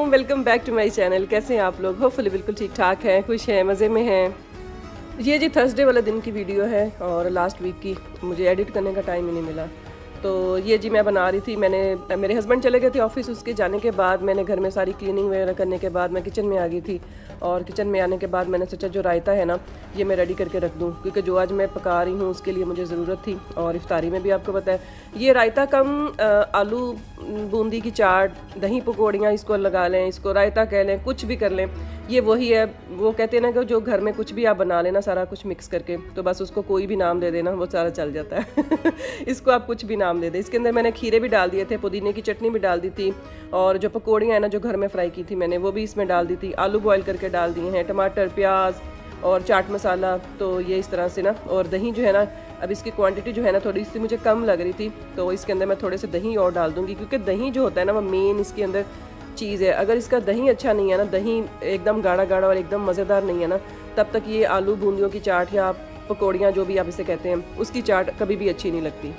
वालेकुम, welcome back to my channel. कैसे हैं आप लोग? होपफुली बिल्कुल ठीक ठाक हैं, खुश हैं, मज़े में हैं। ये जी थर्सडे वाला दिन की वीडियो है और लास्ट वीक की। मुझे एडिट करने का टाइम ही नहीं मिला, तो ये जी मैं बना रही थी। मेरे हस्बैंड चले गए थे ऑफिस, उसके जाने के बाद मैंने घर में सारी क्लीनिंग वगैरह करने के बाद मैं किचन में आ गई थी। और किचन में आने के बाद मैंने सोचा जो रायता है ना, ये मैं रेडी करके रख दूँ, क्योंकि जो आज मैं पका रही हूँ उसके लिए मुझे ज़रूरत थी। और इफ्तारी में भी आपको पता है ये रायता कम आलू बूंदी की चाट, दही पकौड़ियाँ इसको लगा लें, इसको रायता कह लें, कुछ भी कर लें, ये वही है। वो कहते हैं ना कि जो घर में कुछ भी आप बना लेना सारा कुछ मिक्स करके, तो बस उसको कोई भी नाम दे देना, वो सारा चल जाता है। इसको आप कुछ भी नाम दे दें। इसके अंदर मैंने खीरे भी डाल दिए थे, पुदीने की चटनी भी डाल दी थी, और जो पकौड़ियाँ हैं ना जो घर में फ्राई की थी मैंने, वो भी इसमें डाल दी थी। आलू बॉयल करके डाल दिए हैं, टमाटर, प्याज और चाट मसाला। तो ये इस तरह से ना, और दही जो है ना, अब इसकी क्वांटिटी जो है ना थोड़ी सी मुझे कम लग रही थी, तो इसके अंदर मैं थोड़े से दही और डाल दूँगी, क्योंकि दही जो होता है ना वो मेन इसके अंदर चीज़ है। अगर इसका दही अच्छा नहीं है ना, दही एकदम गाढ़ा गाढ़ा और एकदम मज़ेदार नहीं है ना, तब तक ये आलू बूंदियों की चाट या पकौड़ियाँ जो भी आप इसे कहते हैं, उसकी चाट कभी भी अच्छी नहीं लगती।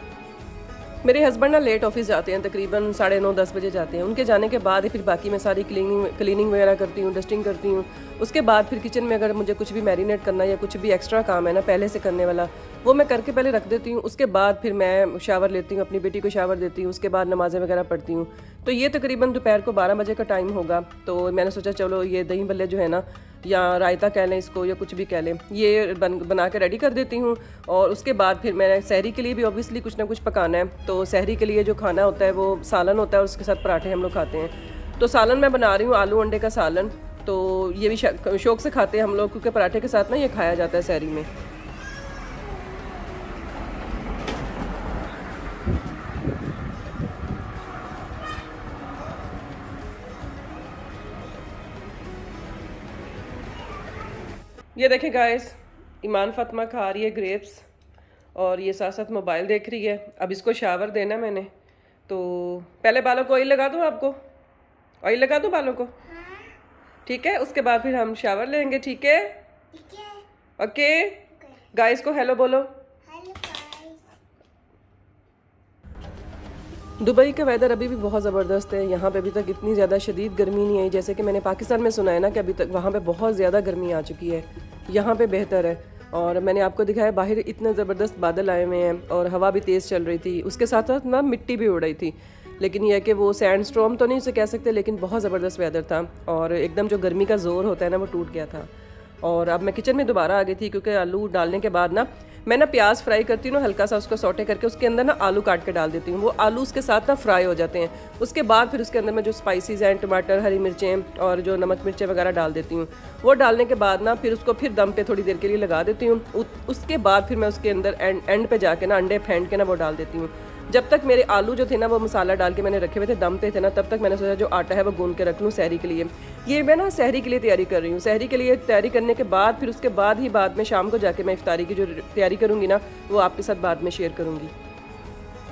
मेरे हस्बैंड ना लेट ऑफिस जाते हैं, तकरीबन 9:30-10 बजे जाते हैं। उनके जाने के बाद फिर बाकी मैं सारी क्लीनिंग वगैरह करती हूँ, डस्टिंग करती हूँ। उसके बाद फिर किचन में अगर मुझे कुछ भी मैरिनेट करना या कुछ भी एक्स्ट्रा काम है ना पहले से करने वाला, वो मैं करके पहले रख देती हूँ। उसके बाद फिर मैं शावर लेती हूँ, अपनी बेटी को शावर देती हूँ, उसके बाद नमाज़ें वगैरह पढ़ती हूँ। तो ये तकरीबन दोपहर को 12 बजे का टाइम होगा। तो मैंने सोचा चलो ये दही भल्ले जो है ना, या रायता कह लें इसको, या कुछ भी कह लें, ये बना के रेडी कर देती हूँ। और उसके बाद फिर मैंने सहरी के लिए भी ऑब्वियसली कुछ ना कुछ पकाना है। तो सहरी के लिए जो खाना होता है वो सालन होता है, और उसके साथ पराठे हम लोग खाते हैं। तो सालन मैं बना रही हूँ, आलू अंडे का सालन। तो ये भी शौक से खाते हैं हम लोग, क्योंकि पराठे के साथ ना ये खाया जाता है सहरी में। ये देखें गाइस, ईमान फातिमा खा रही है ग्रेप्स, और ये साथ साथ मोबाइल देख रही है। अब इसको शावर देना मैंने, तो पहले बालों को ऑयल लगा दूँ आपको? ऑयल लगा दूँ बालों को? ठीक है, उसके बाद फिर हम शावर लेंगे। ठीक है? ओके गाइस को हेलो बोलो। दुबई का वेदर अभी भी बहुत ज़बरदस्त है। यहाँ पे अभी तक इतनी ज़्यादा शदीद गर्मी नहीं आई, जैसे कि मैंने पाकिस्तान में सुना है ना कि अभी तक वहाँ पे बहुत ज़्यादा गर्मी आ चुकी है। यहाँ पे बेहतर है। और मैंने आपको दिखाया बाहर इतने ज़बरदस्त बादल आए हुए हैं और हवा भी तेज़ चल रही थी, उसके साथ साथ ना मिट्टी भी उड़ रही थी। लेकिन यह है कि वो सैंड स्टॉर्म तो नहीं उसे कह सकते, लेकिन बहुत ज़बरदस्त वेदर था, और एकदम जो गर्मी का ज़ोर होता है ना वो टूट गया था। और अब मैं किचन में दोबारा आ गई थी, क्योंकि आलू डालने के बाद ना मैं ना प्याज फ्राई करती हूँ ना, हल्का सा उसको सौटे करके उसके अंदर ना आलू काट के डाल देती हूँ। वो आलू उसके साथ ना फ्राई हो जाते हैं। उसके बाद फिर उसके अंदर मैं जो स्पाइसेस हैं, टमाटर, हरी मिर्चें और जो नमक मिर्चें वगैरह डाल देती हूँ। वो डालने के बाद ना फिर उसको फिर दम पे थोड़ी देर के लिए लगा देती हूँ। उसके बाद फिर मैं उसके अंदर एंड पे जाके ना अंडे फेंट के ना वो डाल देती हूँ। जब तक मेरे आलू जो थे ना वो मसाला डाल के मैंने रखे हुए थे, दम पे थे ना, तब तक मैंने सोचा जो आटा है वो गूंद के रख लूँ सहरी के लिए। ये मैं ना सहरी के लिए तैयारी कर रही हूँ। सहरी के लिए तैयारी करने के बाद फिर उसके बाद में शाम को जाके मैं इफ्तारी की जो तैयारी करूँगी ना, वो आपके साथ बाद में शेयर करूँगी।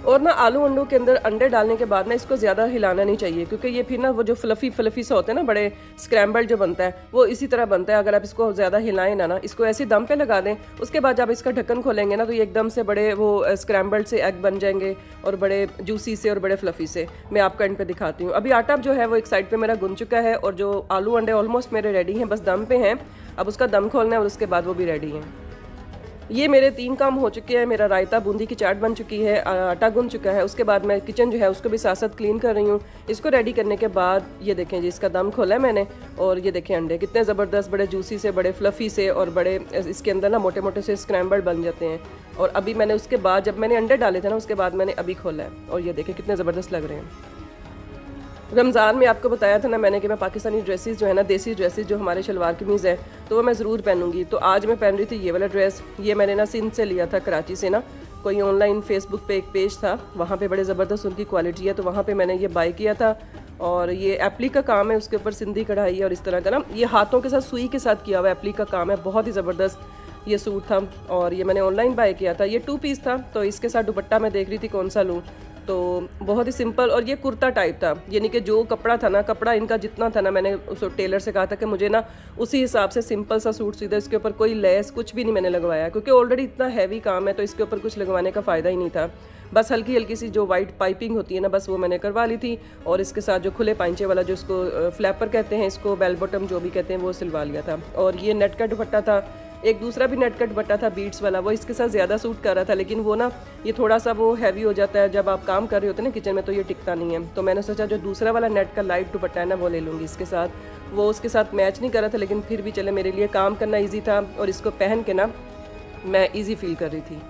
और ना आलू अंडों के अंदर अंडे डालने के बाद ना इसको ज़्यादा हिलाना नहीं चाहिए, क्योंकि ये फिर ना वो जो फ्लफ़ी सा होता है ना, बड़े स्क्रैम्बल्ड जो बनता है वो इसी तरह बनता है। अगर आप इसको ज़्यादा हिलाएं ना, इसको ऐसे दम पे लगा दें, उसके बाद जब इसका ढक्कन खोलेंगे ना, तो ये एकदम से बड़े वो स्क्रैम्बल्ड से एग बन जाएंगे, और बड़े जूसी से और बड़े फ्लफ़ी से। मैं आपका एंड पे दिखाती हूँ। अभी आटा जो है वो एक साइड पर मेरा गुन चुका है, और जो आलू अंडे ऑलमोस्ट मेरे रेडी हैं, बस दम पे हैं। अब उसका दम खोलना है और उसके बाद वो भी रेडी हैं। ये मेरे 3 काम हो चुके हैं। मेरा रायता, बूंदी की चाट बन चुकी है, आटा गूंद चुका है। उसके बाद मैं किचन जो है उसको भी साथ साथ क्लीन कर रही हूँ। इसको रेडी करने के बाद ये देखें जी, इसका दम खोला है मैंने, और ये देखें अंडे कितने ज़बरदस्त, बड़े जूसी से, बड़े फ्लफ़ी से, और बड़े इसके अंदर ना मोटे मोटे से स्क्रैम्बल बन जाते हैं। और अभी मैंने उसके बाद जब मैंने अंडे डाले थे ना, उसके बाद मैंने अभी खोला है, और ये देखें कितने ज़बरदस्त लग रहे हैं। रमज़ान में आपको बताया था ना मैंने कि मैं पाकिस्तानी ड्रेसेस जो है ना, देसी ड्रेसेस जो हमारे शलवार कमीज़ है, तो वो मैं ज़रूर पहनूंगी। तो आज मैं पहन रही थी ये वाला ड्रेस। ये मैंने ना सिंध से लिया था, कराची से ना। कोई ऑनलाइन फेसबुक पे एक पेज था, वहाँ पे बड़े ज़बरदस्त उनकी क्वालिटी है, तो वहाँ पे मैंने ये बाय किया था। और ये एप्ली का काम है, उसके ऊपर सिंधी कढ़ाई है, और इस तरह का ना ये हाथों के साथ सुई के साथ किया हुआ एप्ली का काम है। बहुत ही ज़बरदस्त ये सूट था, और ये मैंने ऑनलाइन बाय किया था। ये 2 पीस था, तो इसके साथ दुपट्टा मैं देख रही थी कौन सा लूँ। तो बहुत ही सिंपल, और ये कुर्ता टाइप था, यानी कि जो कपड़ा था ना, कपड़ा इनका जितना था ना, मैंने उस टेलर से कहा था कि मुझे ना उसी हिसाब से सिंपल सा सूट सीधा, इसके ऊपर कोई लेस कुछ भी नहीं मैंने लगवाया, क्योंकि ऑलरेडी इतना हैवी काम है तो इसके ऊपर कुछ लगवाने का फ़ायदा ही नहीं था। बस हल्की हल्की सी जो वाइट पाइपिंग होती है ना, बस वो मैंने करवा ली थी, और इसके साथ जो खुले पांचे वाला, जो इसको फ्लैपर कहते हैं, इसको बेल बॉटम जो भी कहते हैं, वो सिलवा लिया था। और ये नेट का दुपट्टा था, एक दूसरा भी नेट का दुपट्टा था बीट्स वाला, वो इसके साथ ज़्यादा सूट कर रहा था, लेकिन वो ना ये थोड़ा सा वो हैवी हो जाता है जब आप काम कर रहे होते हैं ना किचन में, तो ये टिकता नहीं है। तो मैंने सोचा जो दूसरा वाला नेट का लाइट दुपट्टा है ना, वो ले लूँगी इसके साथ। वो उसके साथ मैच नहीं कर रहा था, लेकिन फिर भी चले, मेरे लिए काम करना ईजी था, और इसको पहन के ना मैं ईजी फील कर रही थी।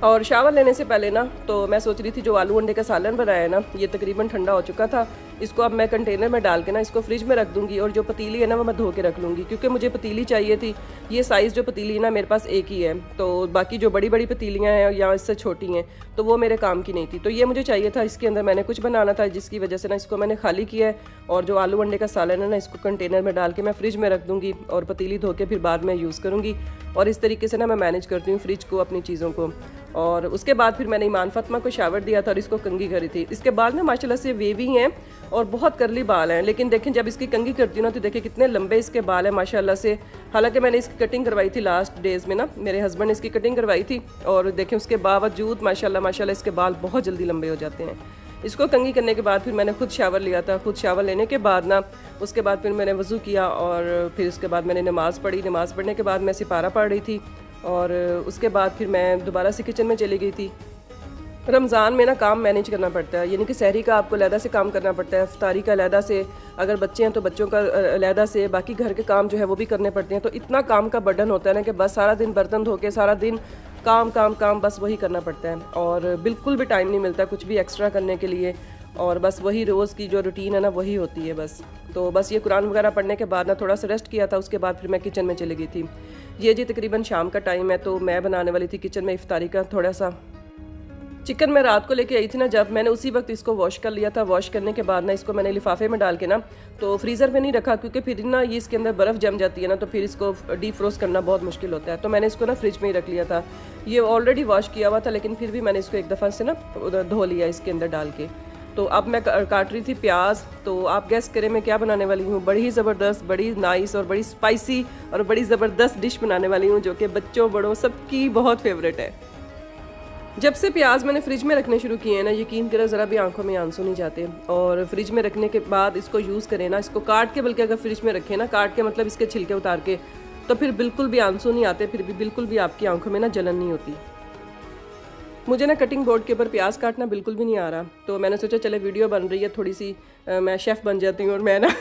और शावर लेने से पहले ना तो मैं सोच रही थी जो आलू अंडे का सालन बनाया है ना, ये तकरीबन ठंडा हो चुका था। इसको अब मैं कंटेनर में डाल के ना इसको फ्रिज में रख दूंगी, और जो पतीली है ना वो मैं धो के रख लूँगी, क्योंकि मुझे पतीली चाहिए थी। ये साइज़ जो पतीली है ना मेरे पास एक ही है, तो बाकी जो बड़ी बड़ी पतीलियाँ हैं या इससे छोटी हैं तो वो मेरे काम की नहीं थी, तो ये मुझे चाहिए था। इसके अंदर मैंने कुछ बनाना था, जिसकी वजह से ना इसको मैंने खाली किया है। और जो आलू अंडे का सालन है ना, इसको कंटेनर में डाल के मैं फ्रिज में रख दूँगी, और पतीली धो के फिर बाद में यूज़ करूँगी। और इस तरीके से ना मैं मैनेज करती हूँ फ्रिज को, अपनी चीज़ों को। और उसके बाद फिर मैंने ईमान फातिमा को शावर दिया था और इसको कंघी करी थी। इसके बाल ना माशाल्लाह से वेवी हैं और बहुत करली बाल हैं, लेकिन देखें जब इसकी कंघी करती हूँ ना तो देखिए कितने लंबे इसके बाल हैं माशाल्लाह से। हालांकि मैंने इसकी कटिंग करवाई थी लास्ट डेज़ में ना, मेरे हस्बैंड ने इसकी कटिंग करवाई थी, और देखें उसके बावजूद माशाल्लाह माशाल्लाह इसके बाल बहुत जल्दी लंबे हो जाते हैं। इसको कंघी करने के बाद फिर मैंने खुद शावर लिया था। खुद शावर लेने के बाद ना उसके बाद फिर मैंने वज़ू किया, और फिर उसके बाद मैंने नमाज़ पढ़ी। नमाज़ पढ़ने के बाद मैं सिपारा पढ़ रही थी, और उसके बाद फिर मैं दोबारा से किचन में चली गई थी। रमज़ान में ना काम मैनेज करना पड़ता है, यानी कि सहरी का आपको अलहदा से काम करना पड़ता है, इफ्तारी का अलहदा से, अगर बच्चे हैं तो बच्चों का अलहदा से, बाकी घर के काम जो है वो भी करने पड़ते हैं। तो इतना काम का बर्डन होता है ना कि बस सारा दिन बर्तन धो के, सारा दिन काम काम काम, बस वही करना पड़ता है, और बिल्कुल भी टाइम नहीं मिलता कुछ भी एक्स्ट्रा करने के लिए। और बस वही रोज़ की जो रूटीन है ना वही होती है बस। तो बस ये कुरान वगैरह पढ़ने के बाद ना थोड़ा सा रेस्ट किया था, उसके बाद फिर मैं किचन में चली गई थी। ये जी तकरीबन शाम का टाइम है, तो मैं बनाने वाली थी किचन में इफ्तारी का थोड़ा सा चिकन। मैं रात को लेके आई थी ना, जब मैंने उसी वक्त इसको वॉश कर लिया था। वॉश करने के बाद ना इसको मैंने लिफाफे में डाल के ना तो फ्रीज़र में नहीं रखा, क्योंकि फिर ना ये इसके अंदर बर्फ़ जम जाती है ना, तो फिर इसको डीप फ्रोस्ट करना बहुत मुश्किल होता है। तो मैंने इसको ना फ्रिज में ही रख लिया था। ये ऑलरेडी वॉश किया हुआ था, लेकिन फिर भी मैंने इसको एक दफ़ा से ना उधर धो लिया इसके अंदर डाल के। तो अब मैं काट रही थी प्याज। तो आप गैस करें मैं क्या बनाने वाली हूँ, बड़ी ही ज़बरदस्त, बड़ी नाइस और बड़ी स्पाइसी और बड़ी ज़बरदस्त डिश बनाने वाली हूँ, जो कि बच्चों बड़ों सबकी बहुत फेवरेट है। जब से प्याज मैंने फ्रिज में रखने शुरू किए हैं ना, यकीन करें ज़रा भी आंखों में आंसू नहीं जाते। और फ्रिज में रखने के बाद इसको यूज़ करें ना, इसको काट के, बल्कि अगर फ्रिज में रखें ना काट के, मतलब इसके छिलके उतार के, तो फिर बिल्कुल भी आंसू नहीं आते, फिर भी बिल्कुल भी आपकी आंखों में ना जलन नहीं होती। मुझे ना कटिंग बोर्ड के ऊपर प्याज काटना बिल्कुल भी नहीं आ रहा, तो मैंने सोचा चले वीडियो बन रही है थोड़ी सी, मैं शेफ़ बन जाती हूँ, और मैं ना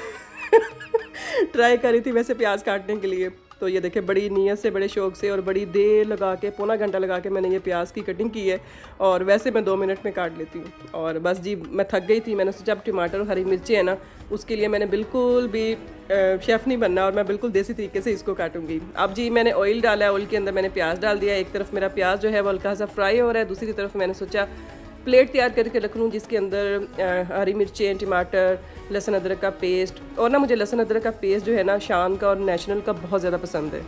ट्राई कर रही थी वैसे प्याज काटने के लिए। तो ये देखे बड़ी नीयत से, बड़े शौक से और बड़ी देर लगा के, पौना घंटा लगा के मैंने ये प्याज की कटिंग की है, और वैसे मैं 2 मिनट में काट लेती हूँ। और बस जी मैं थक गई थी, मैंने सोचा अब टमाटर और हरी मिर्ची है ना, उसके लिए मैंने बिल्कुल भी शेफ़ नहीं बनना, और मैं बिल्कुल देसी तरीके से इसको काटूंगी। अब जी मैंने ऑयल डाला है, ऑयल के अंदर मैंने प्याज डाल दिया। एक तरफ मेरा प्याज जो है वो हल्का सा फ्राई हो रहा है, दूसरी तरफ मैंने सोचा प्लेट तैयार करके रख लूँ, जिसके अंदर हरी मिर्चें, टमाटर, लहसुन अदरक का पेस्ट। और ना मुझे लहसुन अदरक का पेस्ट जो है ना शान का और नेशनल का बहुत ज़्यादा पसंद है।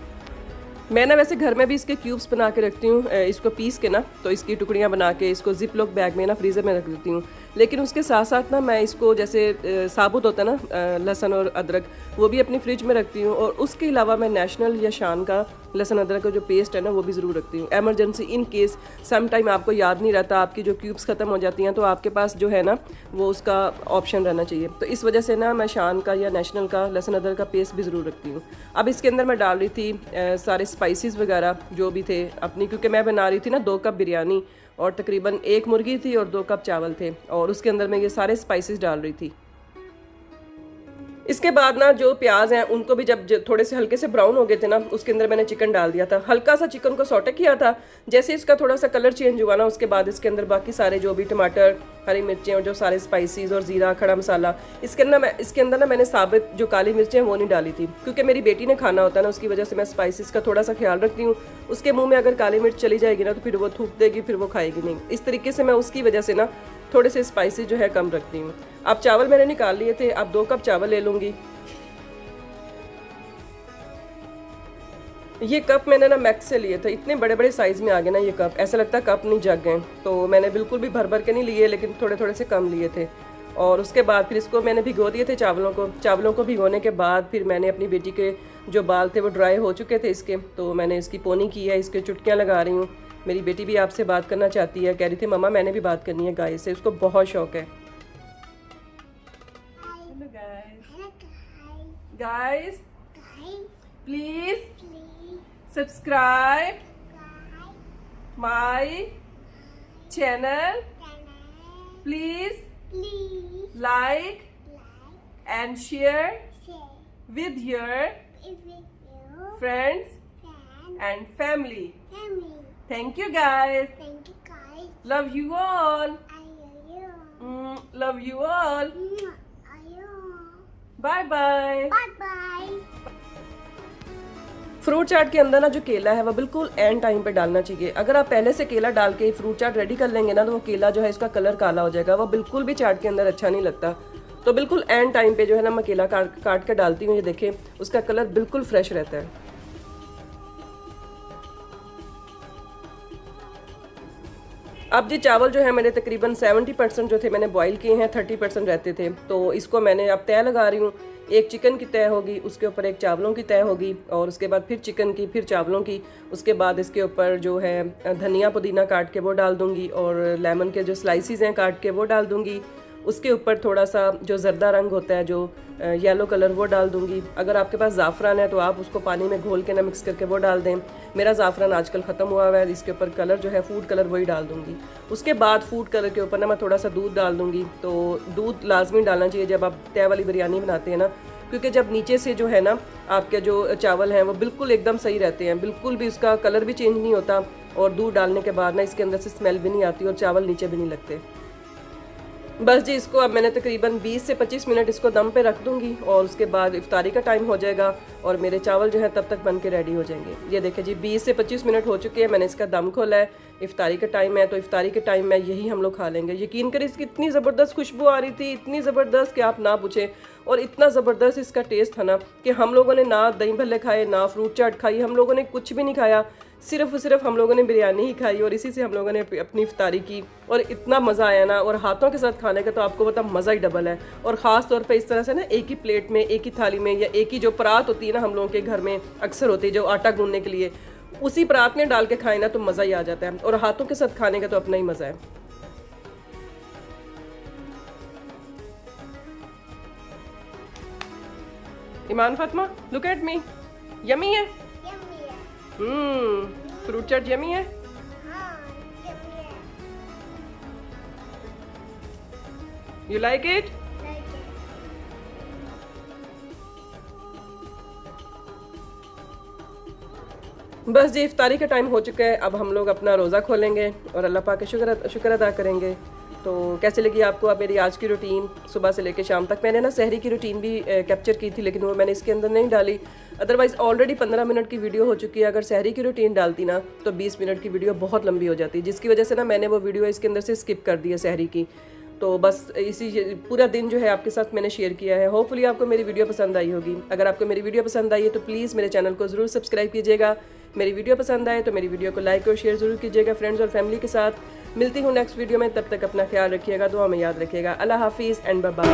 मैं ना वैसे घर में भी इसके क्यूब्स बना के रखती हूँ, इसको पीस के ना, तो इसकी टुकड़ियाँ बना के इसको जिप लॉक बैग में ना फ्रीज़र में रख देती हूँ। लेकिन उसके साथ साथ ना मैं इसको जैसे साबुत होता है ना लहसुन और अदरक, वो भी अपनी फ्रिज में रखती हूँ। और उसके अलावा मैं नेशनल या शान का लहसुन अदरक का जो पेस्ट है ना वो भी ज़रूर रखती हूँ। Emergency in case some time आपको याद नहीं रहता, आपकी जो क्यूब्स ख़त्म हो जाती हैं, तो आपके पास जो है ना वो उसका ऑप्शन रहना चाहिए। तो इस वजह से ना मैं शान का या नेशनल का लहसुन अदरक का पेस्ट भी ज़रूर रखती हूँ। अब इसके अंदर मैं डाल रही थी सारे स्पाइसेस वगैरह जो भी थे अपनी, क्योंकि मैं बना रही थी ना 2 कप बिरयानी, और तकरीबन 1 मुर्गी थी और 2 कप चावल थे, और उसके अंदर मैं ये सारे स्पाइसेस डाल रही थी। इसके बाद ना जो प्याज हैं उनको भी जब थोड़े से हल्के से ब्राउन हो गए थे ना, उसके अंदर मैंने चिकन डाल दिया था। हल्का सा चिकन को सौटे किया था, जैसे इसका थोड़ा सा कलर चेंज हुआ ना, उसके बाद इसके अंदर बाकी सारे जो भी टमाटर, हरी मिर्चें और जो सारे स्पाइसेस और ज़ीरा, खड़ा मसाला, इसके अंदर ना मैंने साबित जो काली मिर्चें वो नहीं डाली थी, क्योंकि मेरी बेटी ने खाना होता है ना, उसकी वजह से मैं स्पाइसेस का थोड़ा सा ख्याल रखती हूँ। उसके मुँह में अगर काली मिर्च चली जाएगी ना तो फिर वो थूक देगी, फिर वो खाएगी नहीं। इस तरीके से मैं उसकी वजह से ना थोड़े से स्पाइसेस जो है कम रखती हूँ। अब चावल मैंने निकाल लिए थे, अब 2 कप चावल ले लूँगी। ये कप मैंने ना मैक्स से लिए थे, इतने बड़े बड़े साइज़ में आ गए ना ये कप, ऐसा लगता है कप नहीं जग गए। तो मैंने बिल्कुल भी भर भर के नहीं लिए, लेकिन थोड़े थोड़े से कम लिए थे। और उसके बाद फिर इसको मैंने भिगो दिए थे चावलों को भिगोने के बाद फिर मैंने अपनी बेटी के जो बाल थे वो ड्राई हो चुके थे इसके, तो मैंने इसकी पोनी की है, इसके चुटकियाँ लगा रही हूँ। मेरी बेटी भी आपसे बात करना चाहती है, कह रही थी मम्मा मैंने भी बात करनी है गाय से, उसको बहुत शौक है। Guys please subscribe my channel, please like and share with your friends and family. Thank you guys. Love you all. Love you all. Bye bye. Fruit chaat के अंदर ना जो केला है वो बिल्कुल एंड टाइम पे डालना चाहिए। अगर आप पहले से केला डाल के फ्रूट चाट रेडी कर लेंगे ना तो वो केला जो है इसका कलर काला हो जाएगा, वो बिल्कुल भी चाट के अंदर अच्छा नहीं लगता। तो बिल्कुल एंड टाइम पे जो है ना मैं केला काट के डालती हूँ। ये देखें उसका कलर बिल्कुल फ्रेश रहता है। अब जी चावल जो है मेरे तकरीबन 70% जो थे मैंने बॉईल किए हैं, 30% रहते थे। तो इसको मैंने अब तय लगा रही हूँ। एक चिकन की तय होगी, उसके ऊपर एक चावलों की तय होगी, और उसके बाद फिर चिकन की, फिर चावलों की। उसके बाद इसके ऊपर जो है धनिया पुदीना काट के वो डाल दूँगी, और लेमन के जो स्लाइसिस हैं काट के वो डाल दूँगी। उसके ऊपर थोड़ा सा जो जर्दा रंग होता है, जो येलो कलर, वो डाल दूंगी। अगर आपके पास ज़ाफ़रान है तो आप उसको पानी में घोल के ना मिक्स करके वो डाल दें। मेरा ज़ाफ़रान आजकल ख़त्म हुआ है, इसके ऊपर कलर जो है फूड कलर वही डाल दूंगी। उसके बाद फूड कलर के ऊपर ना मैं थोड़ा सा दूध डाल दूंगी। तो दूध लाजमी डालना चाहिए जब आप तय वाली बिरयानी बनाते हैं ना, क्योंकि जब नीचे से जो है ना आपके जो चावल हैं वो बिल्कुल एकदम सही रहते हैं, बिल्कुल भी उसका कलर भी चेंज नहीं होता, और दूध डालने के बाद ना इसके अंदर से स्मेल भी नहीं आती और चावल नीचे भी नहीं लगते। बस जी इसको अब मैंने तकरीबन 20 से 25 मिनट इसको दम पे रख दूंगी, और उसके बाद इफ्तारी का टाइम हो जाएगा और मेरे चावल जो है तब तक बन के रेडी हो जाएंगे। ये देखें जी 20 से 25 मिनट हो चुके हैं, मैंने इसका दम खोला है। इफ्तारी का टाइम है तो इफ्तारी के टाइम में यही हम लोग खा लेंगे। यकीन करें इसकी इतनी ज़बरदस्त खुशबू आ रही थी, इतनी ज़बरदस्त कि आप ना पूछें, और इतना ज़बरदस्त इसका टेस्ट था ना कि हम लोगों ने ना दही भल्ले खाए, ना फ्रूट चाट खाई, हम लोगों ने कुछ भी नहीं खाया, सिर्फ हम लोगों ने बिरयानी ही खाई, और इसी से हम लोगों ने अपनी इफ्तारी की। और इतना मज़ा आया ना, और हाथों के साथ खाने का तो आपको पता मज़ा ही डबल है। और ख़ास तौर पे इस तरह से ना एक ही प्लेट में, एक ही थाली में, या एक ही जो परात होती है ना हम लोगों के घर में अक्सर होती है जो आटा गूंदने के लिए, उसी परात में डाल के खाए ना तो मज़ा ही आ जाता है, और हाथों के साथ खाने का तो अपना ही मज़ा है। Iman Fatima, look at me, yummy है। फ्रूट चाट यमी है। You like it? बस जी इफ्तारी का टाइम हो चुका है, अब हम लोग अपना रोज़ा खोलेंगे और अल्लाह पाक का शुक्र अदा करेंगे। तो कैसे लगी आपको अब मेरी आज की रूटीन सुबह से लेकर शाम तक? मैंने ना सहरी की रूटीन भी कैप्चर की थी, लेकिन वो मैंने इसके अंदर नहीं डाली। अदरवाइज़ ऑलरेडी 15 मिनट की वीडियो हो चुकी है। अगर सहरी की रूटीन डालती ना तो 20 मिनट की वीडियो बहुत लंबी हो जाती, जिसकी वजह से ना मैंने वो वीडियो इसके अंदर से स्किप कर दी है सहरी की। तो बस इसी पूरा दिन जो है आपके साथ मैंने शेयर किया है। होपफुली आपको मेरी वीडियो पसंद आई होगी। अगर आपको मेरी वीडियो पसंद आई है तो प्लीज़ मेरे चैनल को ज़रूर सब्सक्राइब कीजिएगा। मेरी वीडियो पसंद आए तो मेरी वीडियो को लाइक और शेयर ज़रूर कीजिएगा फ्रेंड्स और फैमिली के साथ। मिलती हूँ नेक्स्ट वीडियो में, तब तक अपना ख्याल रखिएगा, दुआ में याद रखिएगा। अल्लाह हाफिज़ एंड बाय बाय।